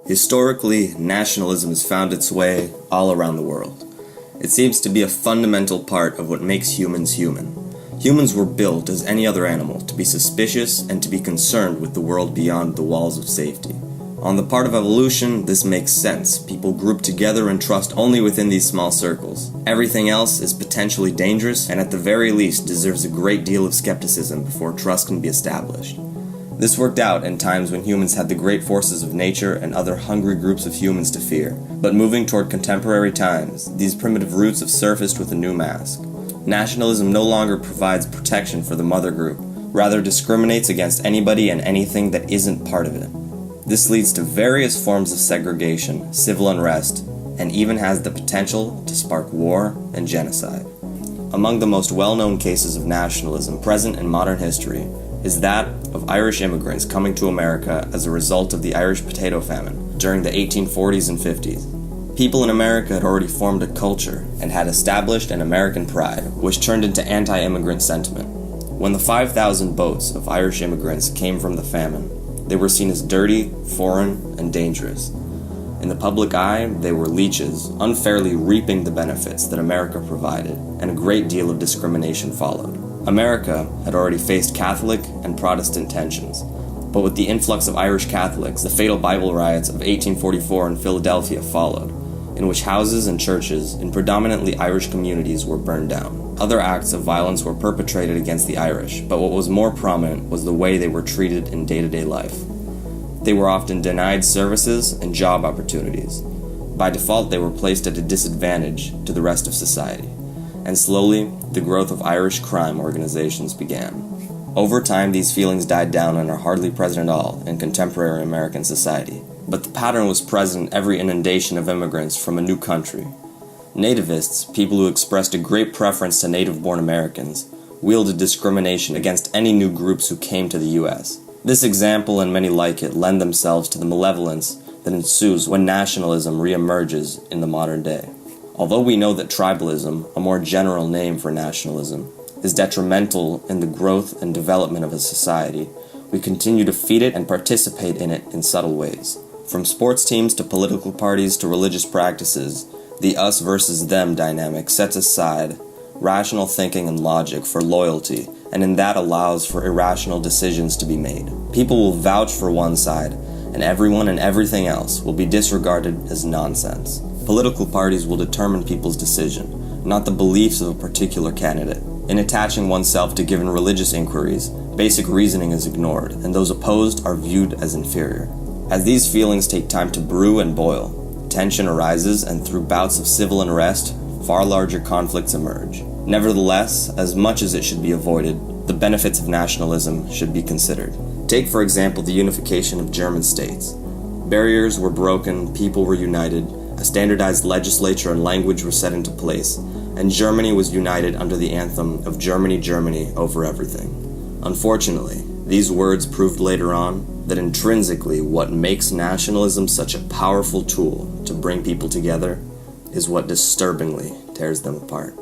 Historically, nationalism has found its way all around the world. It seems to be a fundamental part of what makes humans human. Humans were built as any other animal to be suspicious and to be concerned with the world beyond the walls of safety. On the part of evolution, this makes sense. People group together and trust only within these small circles. Everything else is potentially dangerous and at the very least deserves a great deal of skepticism before trust can be established. This worked out in times when humans had the great forces of nature and other hungry groups of humans to fear. But moving toward contemporary times, these primitive roots have surfaced with a new mask. Nationalism no longer provides protection for the mother group, rather discriminates against anybody and anything that isn't part of it. This leads to various forms of segregation, civil unrest, and even has the potential to spark war and genocide. Among the most well-known cases of nationalism present in modern history is that of Irish immigrants coming to America as a result of the Irish potato famine during the 1840s and 50s. People in America had already formed a culture and had established an American pride, which turned into anti-immigrant sentiment. When the 5,000 boats of Irish immigrants came from the famine, they were seen as dirty, foreign, and dangerous. In the public eye, they were leeches, unfairly reaping the benefits that America provided, and a great deal of discrimination followed. America had already faced Catholic and Protestant tensions, but with the influx of Irish Catholics, the fatal Bible riots of 1844 in Philadelphia followed, in which houses and churches in predominantly Irish communities were burned down. Other acts of violence were perpetrated against the Irish, but what was more prominent was the way they were treated in day-to-day life. They were often denied services and job opportunities. By default, they were placed at a disadvantage to the rest of society. And slowly, the growth of Irish crime organizations began. Over time, these feelings died down and are hardly present at all in contemporary American society. But the pattern was present in every inundation of immigrants from a new country. Nativists, people who expressed a great preference to native-born Americans, wielded discrimination against any new groups who came to the U.S. This example and many like it lend themselves to the malevolence that ensues when nationalism re-emerges in the modern day. Although we know that tribalism, a more general name for nationalism, is detrimental in the growth and development of a society, we continue to feed it and participate in it in subtle ways. From sports teams to political parties to religious practices, the us versus them dynamic sets aside rational thinking and logic for loyalty, and in that allows for irrational decisions to be made. People will vouch for one side, and everyone and everything else will be disregarded as nonsense. Political parties will determine people's decision, not the beliefs of a particular candidate. In attaching oneself to given religious inquiries, basic reasoning is ignored, and those opposed are viewed as inferior. As these feelings take time to brew and boil, tension arises, and through bouts of civil unrest, far larger conflicts emerge. Nevertheless, as much as it should be avoided, the benefits of nationalism should be considered. Take, for example, the unification of German states. Barriers were broken, people were united, a standardized legislature and language were set into place, and Germany was united under the anthem of Germany, Germany over everything. Unfortunately, these words proved later on that intrinsically what makes nationalism such a powerful tool to bring people together is what disturbingly tears them apart.